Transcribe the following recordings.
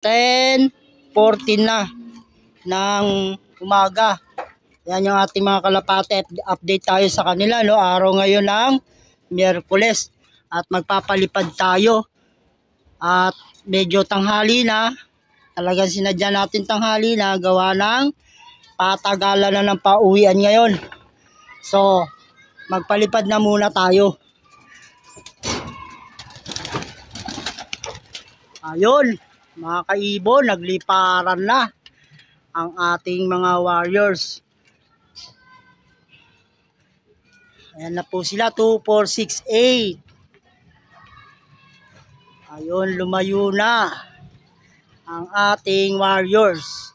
10:14 na ng umaga. Yan yung ating mga kalapate. Update tayo sa kanila, no? Araw ngayon ng Miyerkules at magpapalipad tayo. At medyo tanghali na. Talagang sinadya natin tanghali na gawa ng patagalan na ng pauwian ngayon. So, magpalipad na muna tayo. Ayun, mga kaibon, nagliparan na ang ating mga warriors. Ayan na po sila, 2, 4, 6, 8. Ayun, lumayo na ang ating warriors.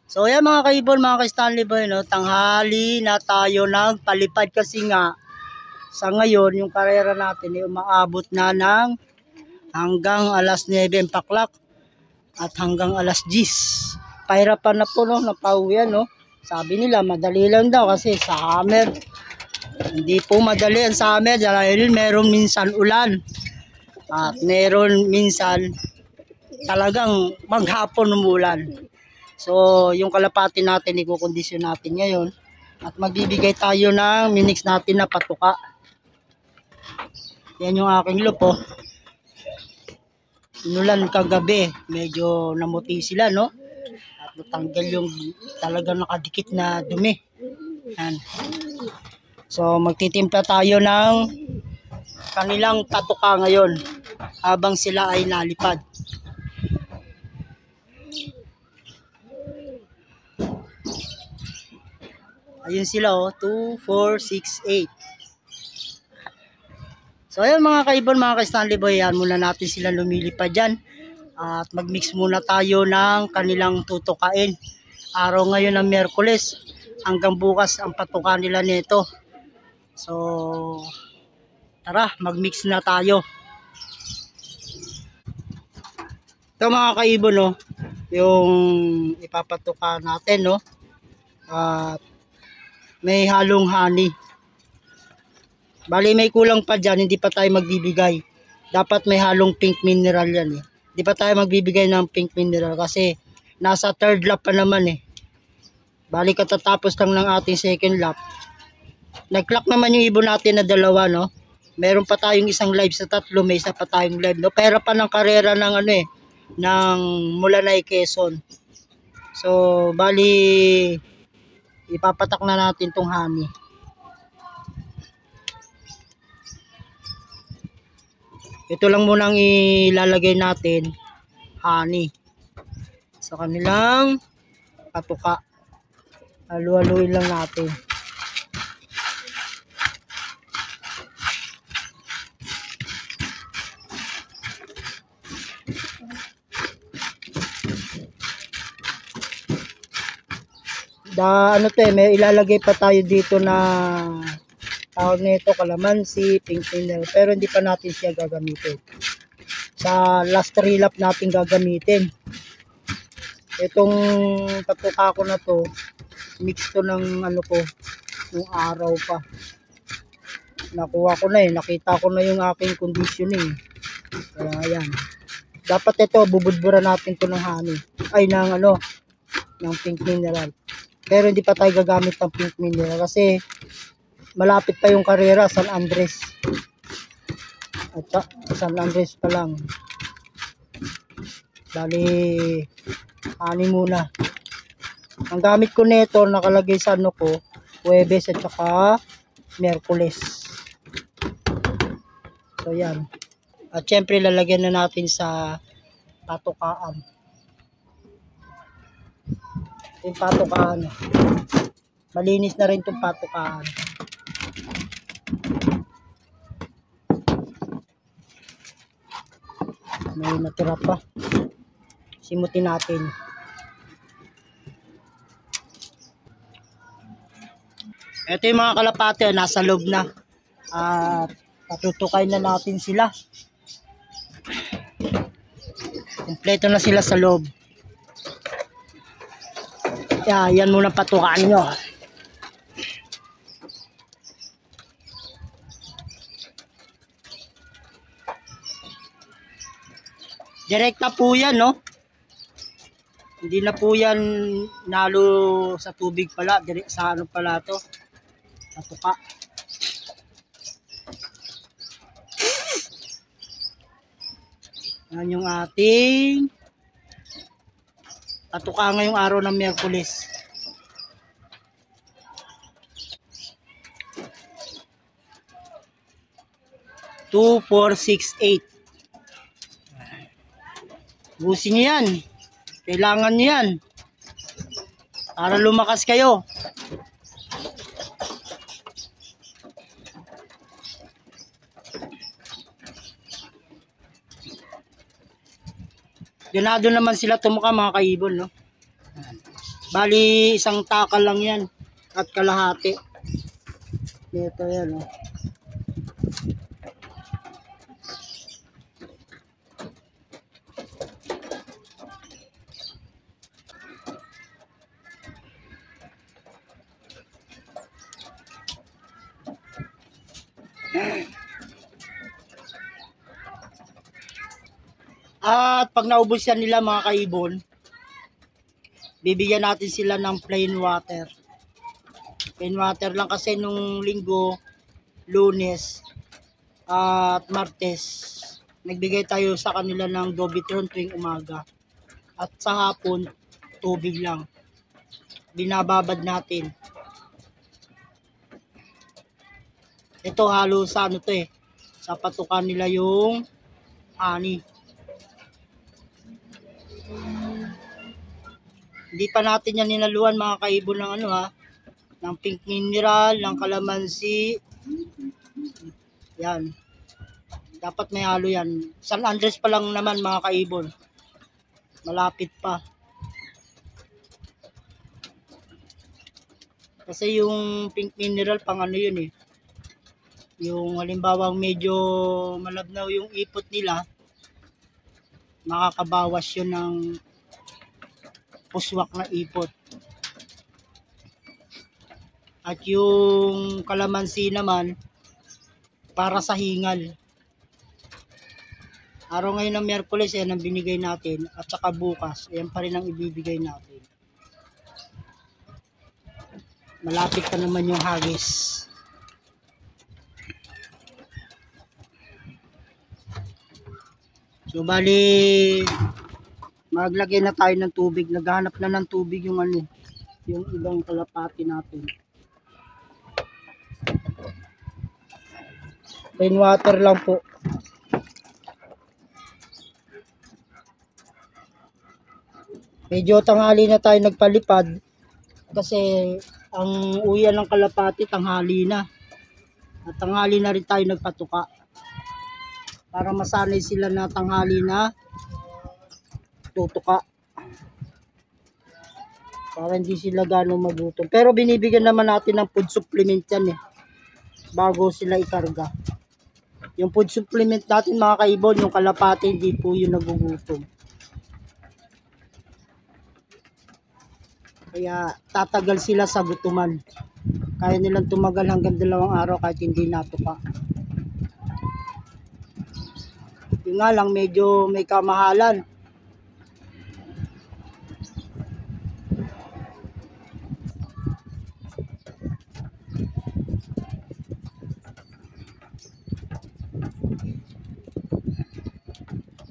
So ayan mga kaibon, mga ka-Stanley Boy, no? Tanghali na tayo nagpalipad kasi nga sa ngayon yung karera natin ay umaabot na ng hanggang alas 9 ang paklak at hanggang alas 10. Pahirapan na po, no? Napauwian, no? Sabi nila madali lang daw kasi summer. Hindi po madali ang summer dahil meron minsan ulan at meron minsan talagang maghapon umulan. So, yung kalapati natin, ikukondisyon natin ngayon. At magbibigay tayo ng minix natin na patuka. Yan yung aking lupo. Inulan kagabi. Medyo namuti sila, no? At natanggal yung talagang nakadikit na dumi. Yan. So, magtitimpla tayo ng kanilang patuka ngayon habang sila ay nalipad. Ayun sila, oh, 2, 4, 6, 8. So ayun mga kaibon, mga ka-Stanley Boy, yan muna natin sila lumilipad dyan. At magmix muna tayo ng kanilang tutukain. Araw ngayon ng Miyerkules, hanggang bukas ang patuka nila nito. So tara, magmix na tayo. Ito mga kaibon, no, yung ipapatuka natin, no. At may halong honey. Bali may kulang pa dyan, hindi pa tayo magbibigay. Dapat may halong pink mineral yan eh. Hindi pa tayo magbibigay ng pink mineral kasi nasa third lap pa naman eh. Bali katatapos lang ng ating second lap. Nag-clock naman yung ibon natin na dalawa, no. Meron pa tayong isang live sa tatlo, may isa pa tayong live, no. Pera pa ng karera ng ano eh, ng Mulanay, Quezon. So bali ipapatak na natin tong honey. Ito lang muna ang ilalagay natin, honey, sa kanilang patuka. Halu-haluin lang natin. Ano to eh, may ilalagay pa tayo dito na tawag nito kalamansi, pink mineral, pero hindi pa natin siya gagamitin. Sa last 3 lap natin gagamitin. Itong patuka ko na to, mix to ng ano ko, yung araw pa. Nakuha ko na eh, nakita ko na yung aking conditioning. Kaya yan. Dapat ito, bubudbura natin to ng honey. Ay, ng ano, ng pink mineral. Pero hindi pa tayo gagamit ng pink mineral kasi malapit pa yung karera, San Andres. At San Andres pa lang. Bali, honey muna. Ang gamit ko nito, nakalagay sa ano ko, Huwebes at saka Miyerkules. So yan. At syempre lalagyan na natin sa patukaan. Yung patukaan. Malinis na rin itong patukaan. May natira pa. Simutin natin. Ito yung mga kalapate, nasa loob na. At patutukay na natin sila. Kompleto na sila sa loob. Yan muna patukaan nyo. Direkta po yan, no? Hindi na po yan nalo sa tubig pala, direct sa ano pala to, patuka. Yan yung ating patuka ngayong araw ng Miyerkules. Two, 4, 6, 8. Busin nyo yan. Kailangan nyo yan. Para lumakas kayo. Ganado naman sila tumuka mga kaibon, no? Bali, isang takal lang yan. At kalahati. Ito yan, no? At pag naubos yan nila mga kaibon, bibigyan natin sila ng plain water. Plain water lang kasi nung linggo, Lunes at Martes, nagbigay tayo sa kanila ng Dobitron tuwing umaga. At sa hapon, tubig lang. Binababad natin. Ito halo sa ano to sa patukan nila yung ani. Hindi pa natin yan ninaluan mga kaibon ng ano ng pink mineral, ng kalamansi. Yan. Dapat may halo yan. San Andres pa lang naman mga kaibon. Malapit pa. Kasi yung pink mineral pang ano yun Yung halimbawa medyo malabnaw yung ipot nila, makakabawas yun ng puswak na ipot. At yung kalamansi naman para sa hingal. Araw ngayon ng Miyerkules, yan ang binigay natin. At saka bukas, yan pa rin ang ibibigay natin. Malapit pa naman yung hagis. So bali, maglagay na tayo ng tubig. Naghahanap na ng tubig yung yung ibang kalapati natin. Plain water lang po. Medyo tanghali na tayo nagpalipad kasi ang uyan ng kalapati tanghali na. At tanghali na rin tayo nagpatuka. Para masanay sila na tanghali na tutuka. Para hindi sila gano'ng magutom. Pero binibigyan naman natin ng food supplement yan bago sila ikarga. Yung food supplement natin mga kaibon, yung kalapati hindi po yung nagugutom. Kaya tatagal sila sa gutuman. Kaya nilang tumagal hanggang 2 araw kahit hindi natuka. Yung nga lang medyo may kamahalan.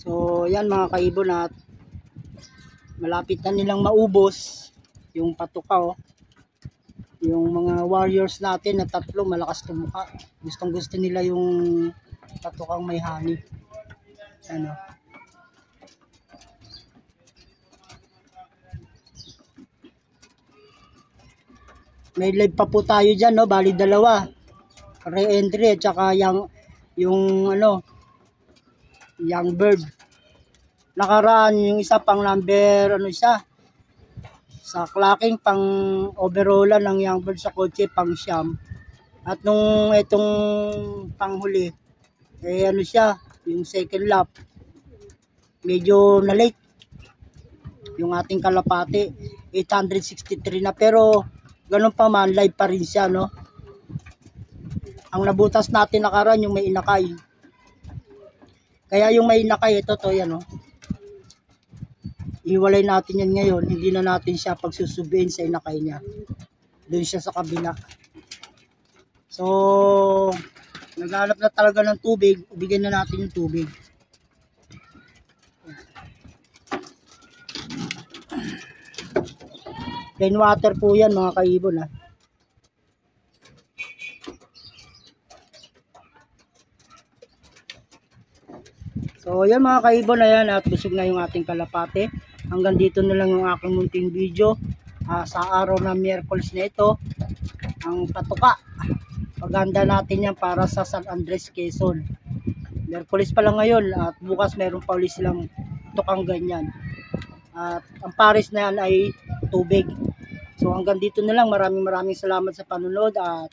So yan mga kaibon, at malapit na nilang maubos yung patuka Yung mga warriors natin na 3 malakas tumuka. Gustong gusto nila yung patukang may honey. May live pa po tayo dyan, bali 2. Re-entry at saka yung young bird. Nakaraan yung isa pang number sa clocking pang overall ng young bird sa kotse pang siyam. At nung itong panghuli yung second lap medyo na late yung ating kalapati, 863 na, pero ganun pa man live pa rin siya Ang nabutas natin nakaraan yung may inakay. Kaya yung may inakay ito yan Iwalay natin yan ngayon. Hindi na natin siya pagsusubiin sa inakay niya. Doon siya sa kabila. So, naghanap na talaga ng tubig. Ibigyan na natin yung tubig. Plain water po yan mga kaibon ha. So yan mga kaibon, ayan at busog na yung ating kalapate. Hanggang dito na lang yung aking munting video sa araw na Miyerkules na ito. Ang patuka, paganda natin yan para sa San Andres, Quezon. Miyerkules pa lang ngayon at bukas meron pa ulit silang tukang ganyan. At ang pares na yan ay tubig. So hanggang dito na lang, maraming salamat sa panunod at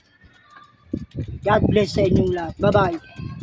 God bless sa inyong lahat. Bye bye.